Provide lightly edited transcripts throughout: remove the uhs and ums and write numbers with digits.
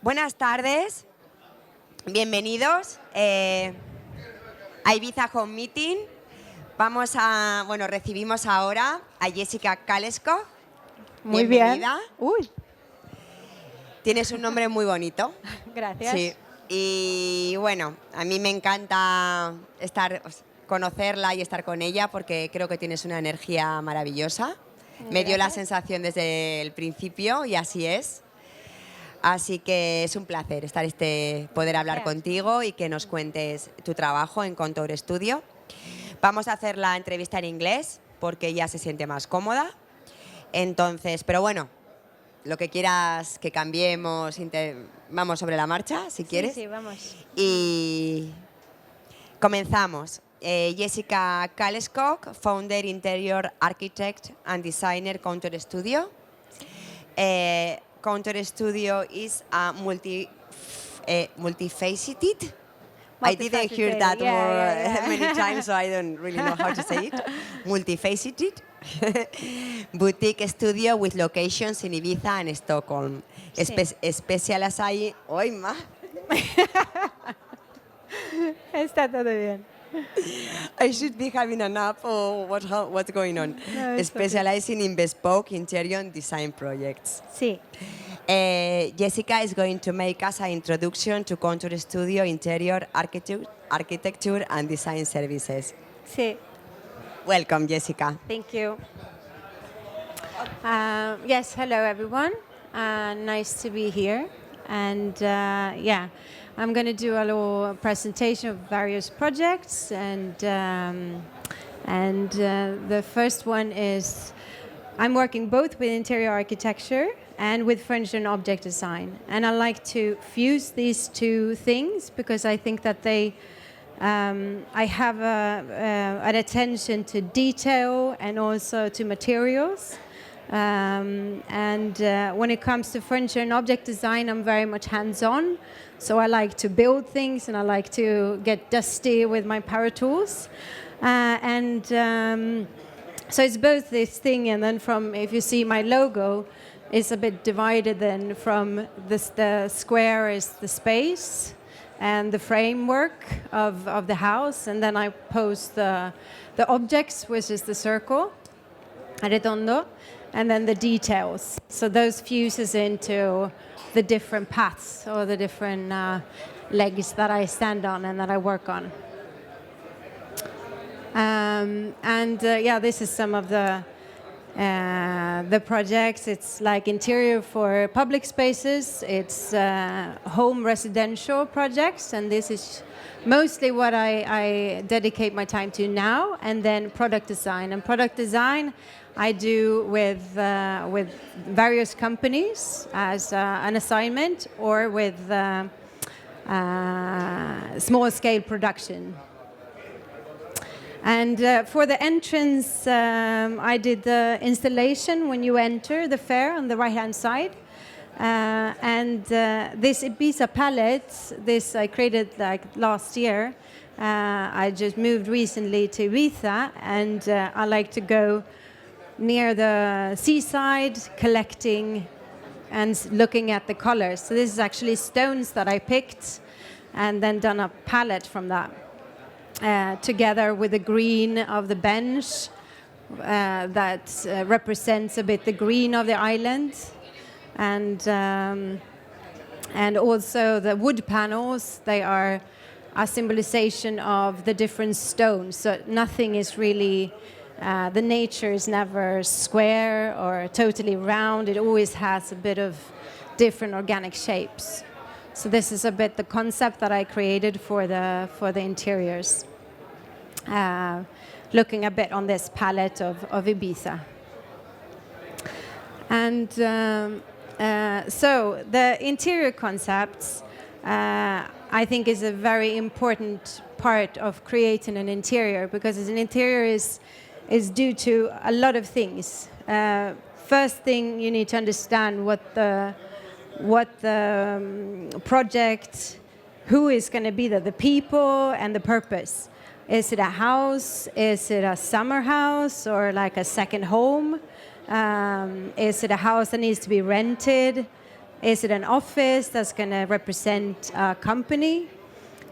Buenas tardes, bienvenidos a Ibiza Home Meeting. Recibimos ahora a Jessika Kalleskog. Muy Bienvenida. bien. Uy. Tienes un nombre muy bonito. Gracias. Sí. Y bueno, a mí me encanta conocerla y estar con ella porque creo que tienes una energía maravillosa. Me dio la sensación desde el principio y así es. Así que es un placer poder hablar contigo y que nos cuentes tu trabajo en Contour Studio. Vamos a hacer la entrevista en inglés porque ella se siente más cómoda. Entonces, pero bueno, lo que quieras que cambiemos, vamos sobre la marcha, si quieres. Sí, vamos. Y comenzamos. Jessika Kalleskog, founder, interior architect and designer Contour Studio. Contour Studio is a multifaceted. I didn't hear that word many times, so I don't really know how to say it. Multifaceted boutique studio with locations in Ibiza and Stockholm. Specializing. ¡Ay, ma! Está todo bien. I should be having a nap or what's going on? No, Specializing in bespoke interior design projects. Sí. Jessika is going to make us an introduction to Contour Studio interior architecture and design services. Sí. Welcome, Jessika. Thank you. Yes, hello everyone. Nice to be here. And I'm going to do a little presentation of various projects. And the first one is I'm working both with interior architecture and with furniture and object design. And I like to fuse these two things because I think that I have an attention to detail and also to materials. When it comes to furniture and object design, I'm very much hands-on. So I like to build things and I like to get dusty with my power tools. So it's both this thing, and then if you see my logo, it's a bit divided then from the square is the space and the framework of the house, and then I post the objects, which is the circle, redondo, and then the details. So those fuses into the different paths or the different legs that I stand on and that I work on. This is some of the projects. It's like interior for public spaces. It's home residential projects, and this is mostly what I dedicate my time to now. And then product design. And product design I do with various companies as an assignment or with small-scale production. And for the entrance, I did the installation when you enter the fair on the right-hand side. This Ibiza palette, this I created like last year. I just moved recently to Ibiza, and I like to go near the seaside, collecting and looking at the colors. So this is actually stones that I picked and then done a palette from that. Together with the green of the bench that represents a bit the green of the island, and also the wood panels. They are a symbolization of the different stones. So nothing is really, the nature is never square or totally round. It always has a bit of different organic shapes. So this is a bit the concept that I created for the interiors, looking a bit on this palette of Ibiza. And so the interior concepts, I think, is a very important part of creating an interior, because an interior is due to a lot of things. First thing, you need to understand what the project, who is going to be there, the people and the purpose. Is it a house? Is it a summer house or like a second home? Is it a house that needs to be rented? Is it an office that's going to represent a company?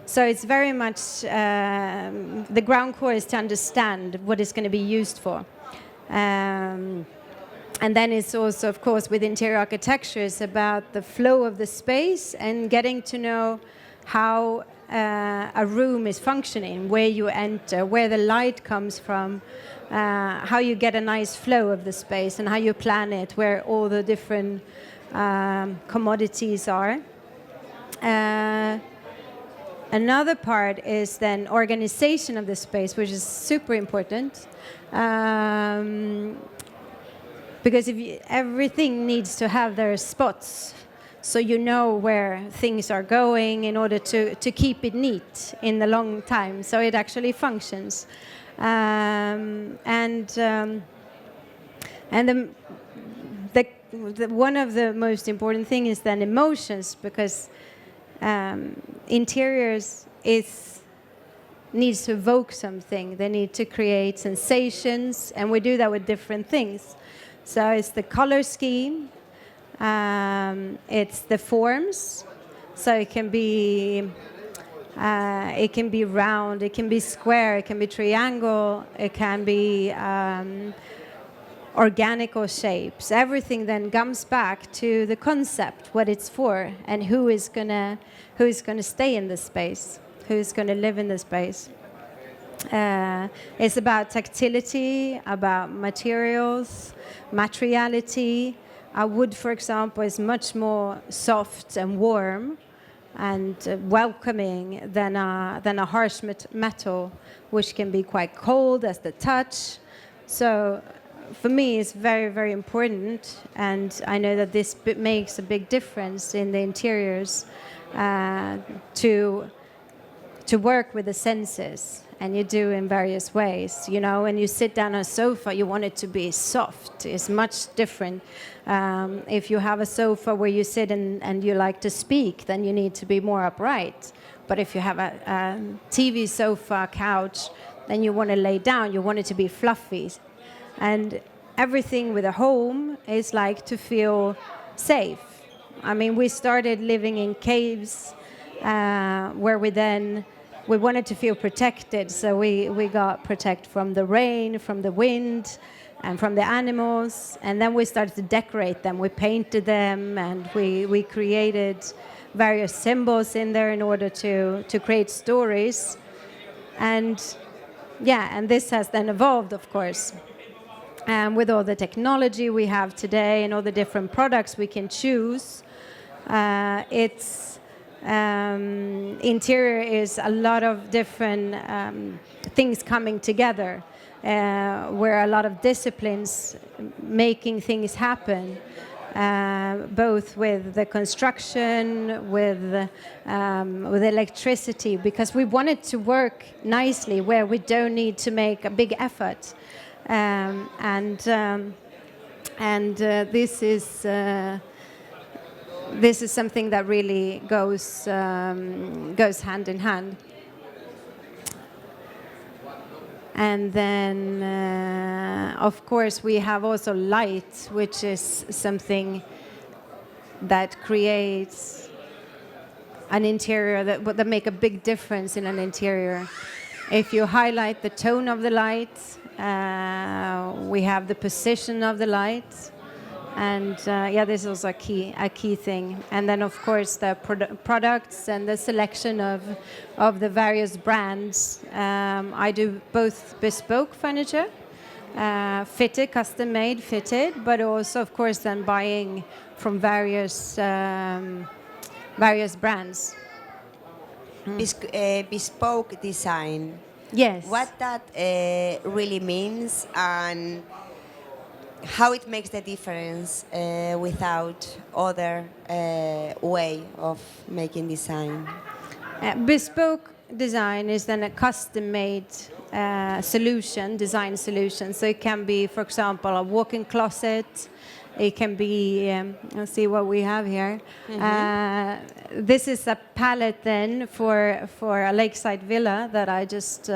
So it's very much, the ground core is to understand what it's going to be used for. And then it's also, of course, with interior architecture, it's about the flow of the space and getting to know how a room is functioning, where you enter, where the light comes from, how you get a nice flow of the space and how you plan it, where all the different commodities are. Another part is then organization of the space, which is super important. Because everything needs to have their spots, so you know where things are going in order to keep it neat in the long time, so it actually functions. One of the most important things is then emotions, because interiors needs to evoke something. They need to create sensations, and we do that with different things. So it's the color scheme, it's the forms. So it can be round, it can be square, it can be triangle, it can be organical shapes. Everything then comes back to the concept, what it's for, and who is gonna stay in the space, who's gonna live in the space. It's about tactility, about materials, materiality. A wood, for example, is much more soft and warm and welcoming than a harsh metal, which can be quite cold as the touch. So for me, it's very, very important, and I know that this makes a big difference in the interiors, to work with the senses. And you do in various ways. You know, when you sit down on a sofa, you want it to be soft. It's much different. If you have a sofa where you sit and you like to speak, then you need to be more upright. But if you have a TV sofa, couch, then you want to lay down. You want it to be fluffy. And everything with a home is like to feel safe. I mean, we started living in caves where we wanted to feel protected, so we got protect from the rain, from the wind, and from the animals. And then we started to decorate them. We painted them, and we created various symbols in there in order to create stories. And this has then evolved, of course. And with all the technology we have today and all the different products we can choose, interior is a lot of different things coming together, where a lot of disciplines making things happen, both with the construction, with electricity, because we want it to work nicely where we don't need to make a big effort, this is something that really goes hand in hand. And then, of course, we have also light, which is something that creates an interior that make a big difference in an interior. If you highlight the tone of the light, we have the position of the light. And this is also a key thing. And then, of course, the products and the selection of the various brands. I do both bespoke furniture, fitted, custom-made, fitted, but also, of course, then buying from various brands. Bespoke design. Yes. What that really means, and how it makes the difference without other way of making design. Bespoke design is then a custom-made design solution. So it can be, for example, a walk-in closet. It can be, let's see what we have here. Mm-hmm. This is a palette then for a lakeside villa that I just,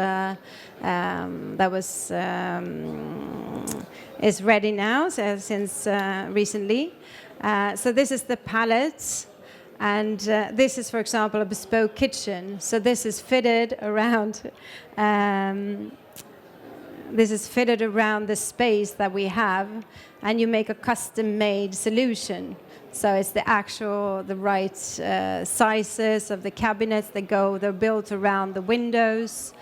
is ready now since recently. So this is the palette. And this is, for example, a bespoke kitchen. So this is fitted around. This is fitted around the space that we have, and you make a custom-made solution. So it's the right sizes of the cabinets. They're built around the windows.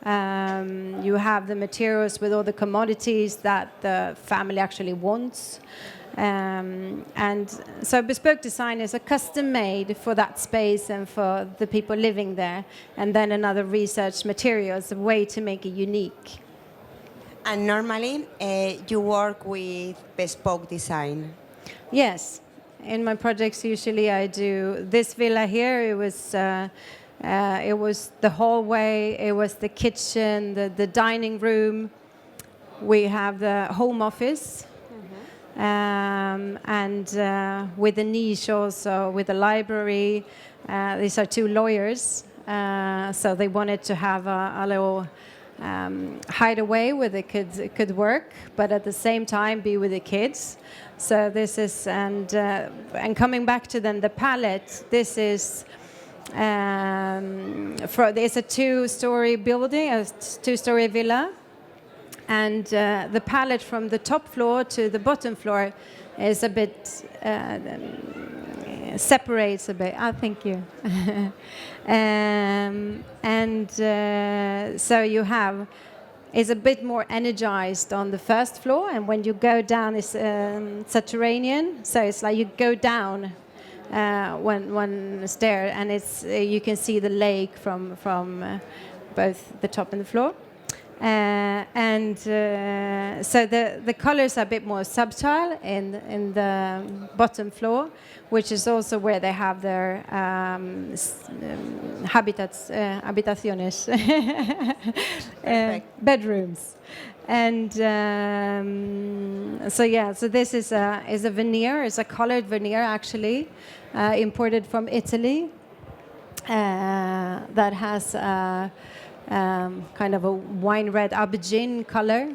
You have the materials with all the commodities that the family actually wants. And so bespoke design is a custom made for that space and for the people living there. And then another research materials, a way to make it unique. And normally you work with bespoke design. Yes. In my projects, usually I do this villa here. It was the hallway, it was the kitchen, the dining room. We have the home office. And with a niche also, with a library. These are two lawyers, so they wanted to have a little hideaway where they could work, but at the same time be with the kids. So this is, and coming back to then the palette, this is, it's a two-story building, a two-story villa. And the palette from the top floor to the bottom floor is a bit, separates a bit. Oh, thank you. So you have, is a bit more energized on the first floor. And when you go down, it's subterranean. So it's like you go down one stair, and it's you can see the lake from both the top and the floor. So the colors are a bit more subtle in the bottom floor, which is also where they have their habitaciones, bedrooms. And so this is a veneer, it's a colored veneer actually, imported from Italy, that has kind of a wine red aubergine color,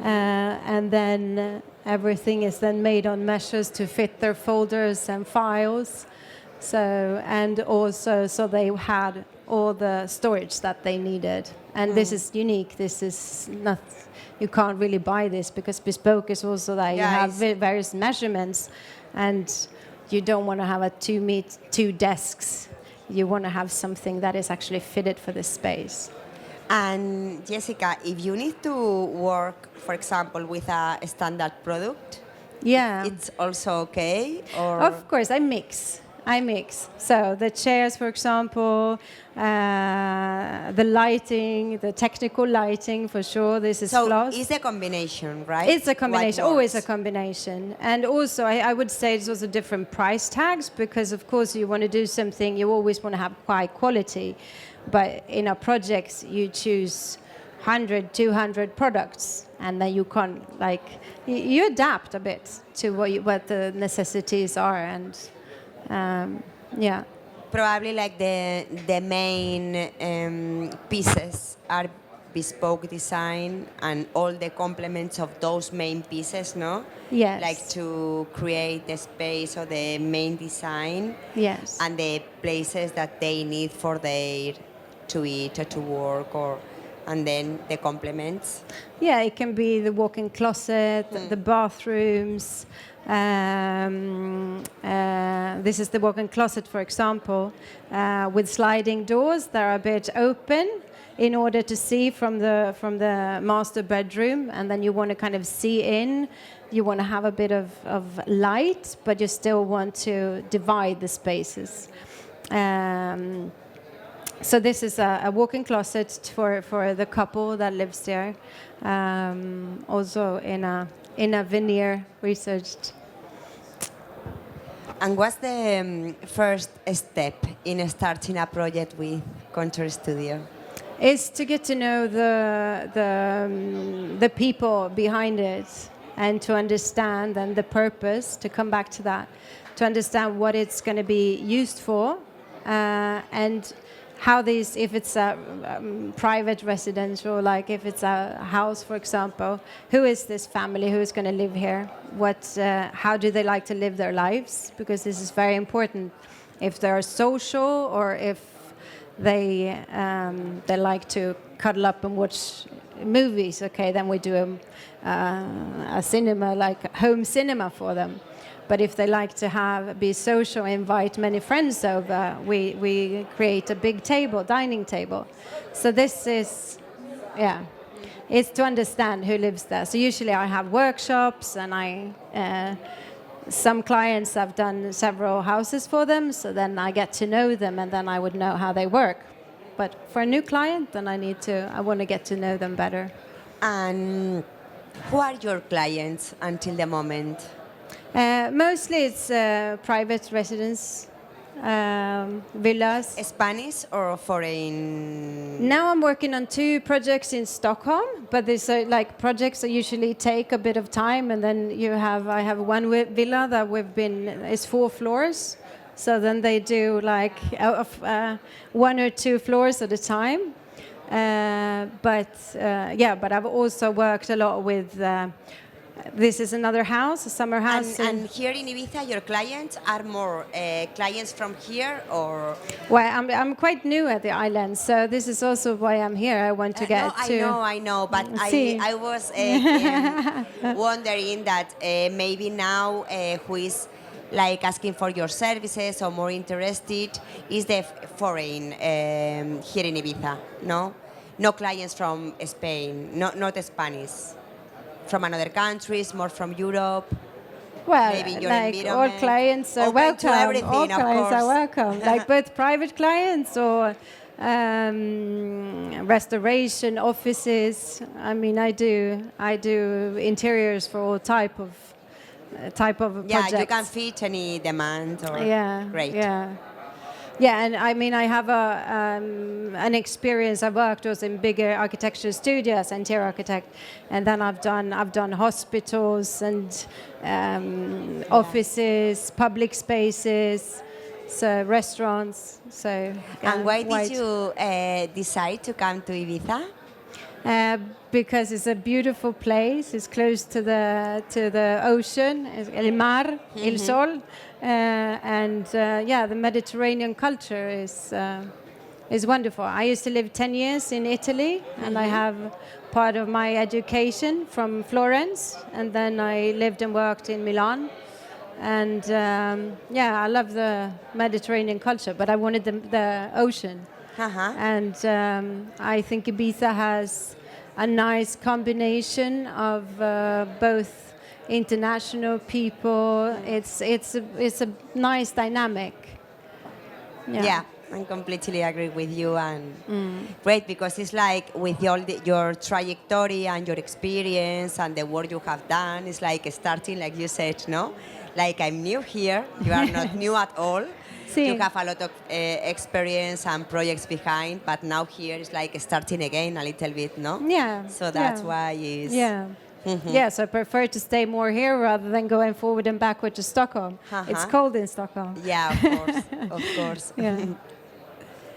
and then everything is then made on meshes to fit their folders and files. So they had all the storage that they needed, and this is unique. This is not, you can't really buy this, because bespoke is also that you have various measurements, and you don't want to have two desks. You want to have something that is actually fitted for this space. And Jessika, if you need to work, for example, with a standard product, it's also okay? Or? Of course, I mix. So the chairs, for example, the lighting, the technical lighting, for sure, this is floss. So it's a combination, right? It's a combination, always a combination. And also, I would say it's also different price tags, because, of course, you want to do something, you always want to have high quality. But in our projects, you choose 100, 200 products, and then you can't, you adapt a bit to what the necessities are, and Probably the main pieces are bespoke design, and all the complements of those main pieces, no? Yes. Like to create the space or the main design. Yes. And the places that they need for their to eat or to work, and then the complements. Yeah, it can be the walk-in closet, the bathrooms. This is the walk-in closet, for example, with sliding doors that are a bit open in order to see from the master bedroom, and then you want to kind of see in. You want to have a bit of light, but you still want to divide the spaces. So this is a walk-in closet for the couple that lives there, also in a veneer researched. And what's the first step in starting a project with Contour Studio? Is to get to know the people behind it, and to understand, and the purpose, to come back to that, to understand what it's going to be used for, and how these, if it's a private residence or like if it's a house, for example, who is this family, who is going to live here? How do they like to live their lives? Because this is very important. If they're social or if they like to cuddle up and watch movies, okay, then we do a cinema, like home cinema for them. But if they like to be social, invite many friends over, we create a big table, dining table. So this is, it's to understand who lives there. So usually I have workshops, and some clients I've done several houses for them, so then I get to know them, and then I would know how they work. But for a new client, then I want to get to know them better. And who are your clients until the moment? Mostly it's private residence, villas. Spanish or foreign? Now I'm working on 2 projects in Stockholm, but these are like projects that usually take a bit of time, and then I have one villa that it's 4 floors, so then they do like 1 or 2 floors at a time. But I've also worked a lot with. This is another house, a summer house. And here in Ibiza, your clients are more clients from here, or? Well, I'm quite new at the island, so this is also why I'm here. I want to get to. I know, but I was wondering that maybe now who is like asking for your services or more interested is the foreign here in Ibiza, no? No clients from Spain, not Spanish. From another countries, more from Europe. Well, maybe your like all clients are welcome. All clients are welcome. Like both private clients or restoration offices. I mean, I do interiors for all type of projects. Yeah, you can fit any demand. Or great. Yeah, and I mean, I have an experience. I've worked also in bigger architecture studios, interior architect, and then I've done hospitals and offices, public spaces, so restaurants. So. And why did you decide to come to Ibiza? Because it's a beautiful place. It's close to the ocean, el mar, el sol, and the Mediterranean culture is wonderful. I used to live 10 years in Italy, and I have part of my education from Florence, and then I lived and worked in Milan. And I love the Mediterranean culture, but I wanted the ocean. And I think Ibiza has a nice combination of both international people. It's a nice dynamic. Yeah, I completely agree with you, and great, because it's like with your trajectory and your experience and the work you have done, it's like starting, like you said, no? Like I'm new here, you are not new at all. Sí. You have a lot of experience and projects behind, but now here it's like starting again a little bit, no? Yeah. So that's why it's... Yeah. So I prefer to stay more here rather than going forward and backward to Stockholm. It's cold in Stockholm. Yeah, of course, of course.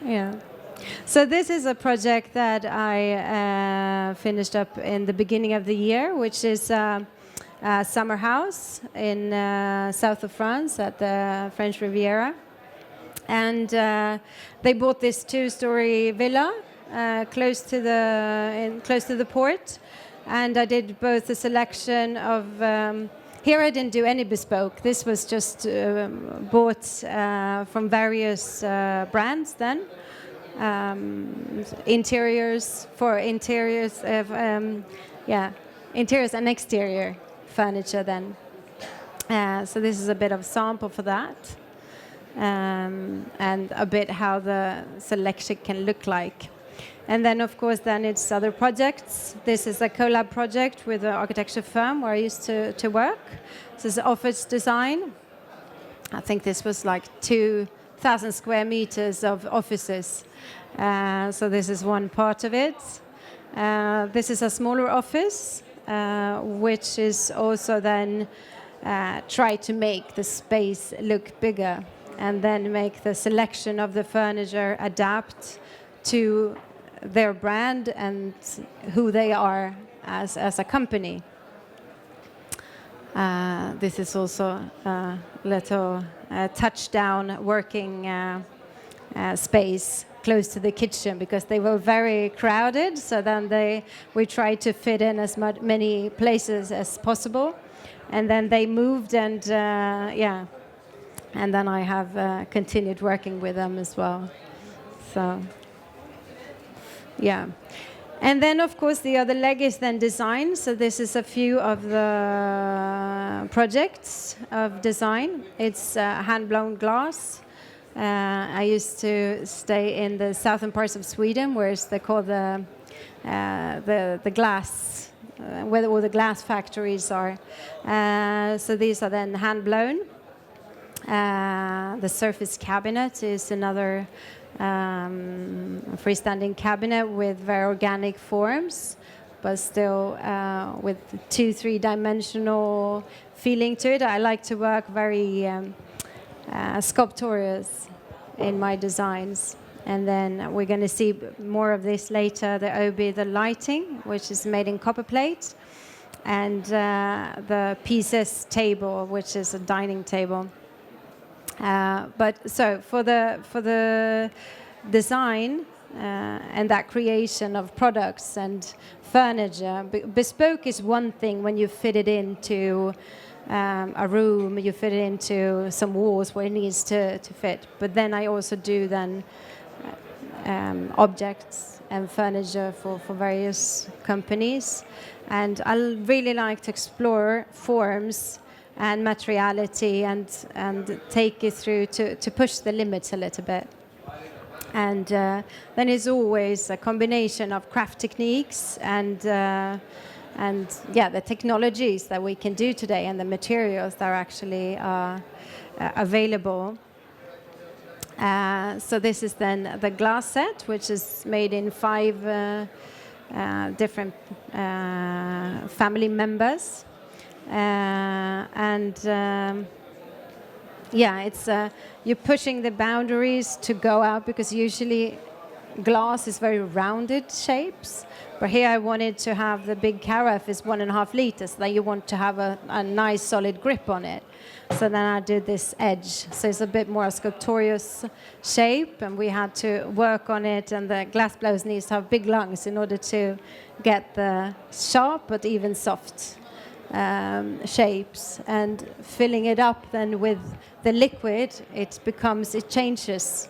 Yeah. So this is a project that I finished up in the beginning of the year, which is a summer house in south of France at the French Riviera. And they bought this 2-story villa close to the port, and I did both a selection of. Here I didn't do any bespoke. This was just bought from various brands. Then interiors and exterior furniture. Then so this is a bit of sample for that. And a bit how the selection can look like. And then, of course, then it's other projects. This is a collab project with an architecture firm where I used to work. This is office design. I think this was like 2,000 square meters of offices. So this is one part of it. This is a smaller office, which is also then try to make the space look bigger. and then make the selection of the furniture adapt to their brand and who they are as a company. This is also a little touchdown working space close to the kitchen, because they were very crowded. So then we tried to fit in as many places as possible, and then they moved, and and then I have continued working with them as well. So yeah. And then, of course, the other leg is then design. So this is a few of the projects of design. It's hand-blown glass. I used to stay in the southern parts of Sweden, where they call the glass, where all the glass factories are. So these are then hand-blown. The surface cabinet is another freestanding cabinet with very organic forms, but still with 2-3 dimensional feeling to it. I like to work very sculptorious in my designs. And then we're going to see more of this later. There will be the lighting, which is made in copper plate, and the pieces table, which is a dining table. But so for the design and that creation of products and furniture, bespoke is one thing when you fit it into a room, you fit it into some walls where it needs to fit. But then I also do then objects and furniture for various companies. And I really like to explore forms and materiality and take it through to push the limits a little bit. And then it's always a combination of craft techniques and the technologies that we can do today and the materials that are actually available. So this is then the glass set, which is made in 5 different family members. It's you're pushing the boundaries to go out, because usually glass is very rounded shapes. But here I wanted to have the big carafe is 1.5 liters, that you want to have a nice solid grip on it. So then I did this edge. So it's a bit more sculptorious shape, and we had to work on it, and the glass blowers needs to have big lungs in order to get the sharp but even soft shapes, and filling it up then with the liquid, it changes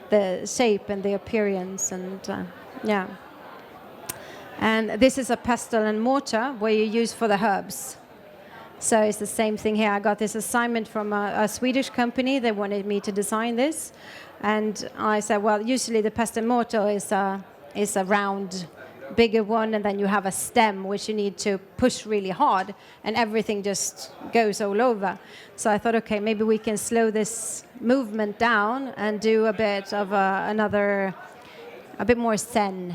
the shape and the appearance, and And this is a pestle and mortar where you use for the herbs. So it's the same thing here. I got this assignment from a Swedish company. They wanted me to design this, and I said, well, usually the pestle and mortar is a round, bigger one, and then you have a stem which you need to push really hard, and everything just goes all over. So I thought, okay, maybe we can slow this movement down and do a bit of a bit more zen,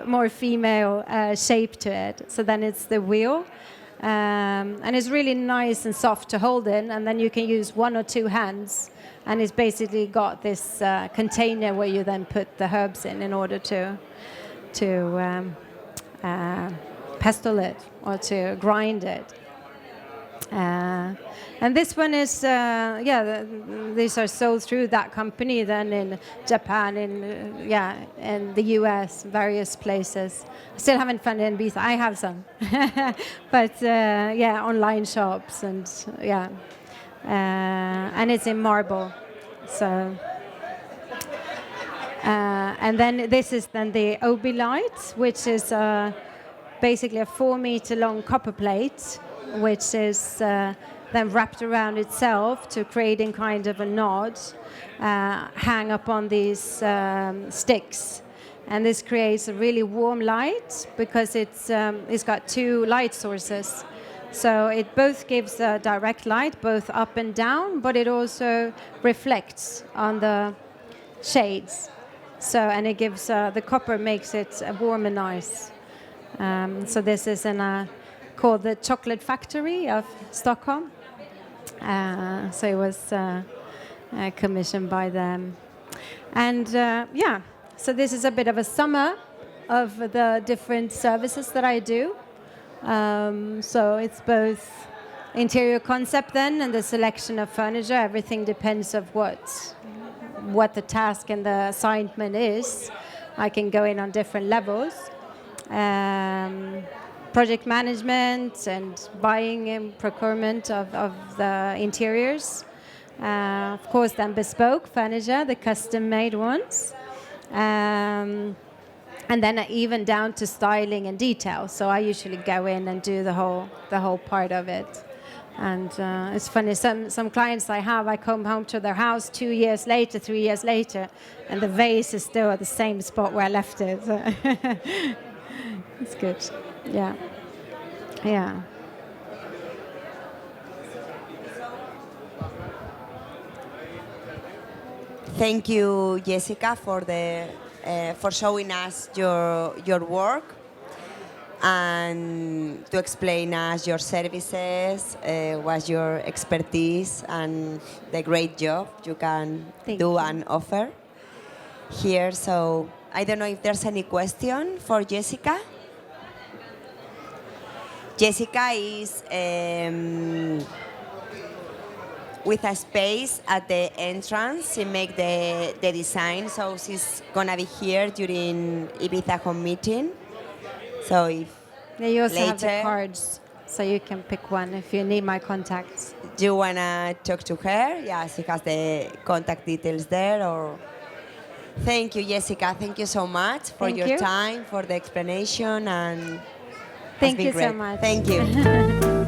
more female shape to it. So then it's the wheel, and it's really nice and soft to hold in, and then you can use 1 or 2 hands, and it's basically got this container where you then put the herbs in order to pestle it or to grind it. And this one is, these are sold through that company then in Japan, in the US, various places. I still haven't found it in Ibiza. I have some. But online shops, and and it's in marble. So. And then this is then the Obi light, which is basically a 4-meter long copper plate, which is then wrapped around itself to creating kind of a knot, hang upon these sticks. And this creates a really warm light, because it's got 2 light sources. So it both gives a direct light, both up and down, but it also reflects on the shades. So, and it gives, the copper makes it warm and nice. So this is called the Chocolate Factory of Stockholm. So it was commissioned by them. And yeah, so this is a bit of a summer of the different services that I do. So it's both interior concept then and the selection of furniture. Everything depends of what the task and the assignment is. I can go in on different levels. Project management and buying and procurement of the interiors. Of course, then bespoke furniture, the custom-made ones. And then even down to styling and detail. So I usually go in and do the whole part of it. And it's funny, some clients I come home to their house 2 years later, 3 years later, and the vase is still at the same spot where I left it. It's good. Yeah. Yeah. Thank you, Jessika, for showing us your work and to explain us your services, what's your expertise, and the great job you can do and offer here. So I don't know if there's any question for Jessika. Jessika is with a space at the entrance. She make the design, so she's gonna be here during Ibiza home meeting. So if you also later, have the cards, so you can pick one if you need my contacts. Do you wanna talk to her? Yeah, she has the contact details there. Or thank you, Jessika. Thank you so much for your time, for the explanation, and thank you so much. Thank you.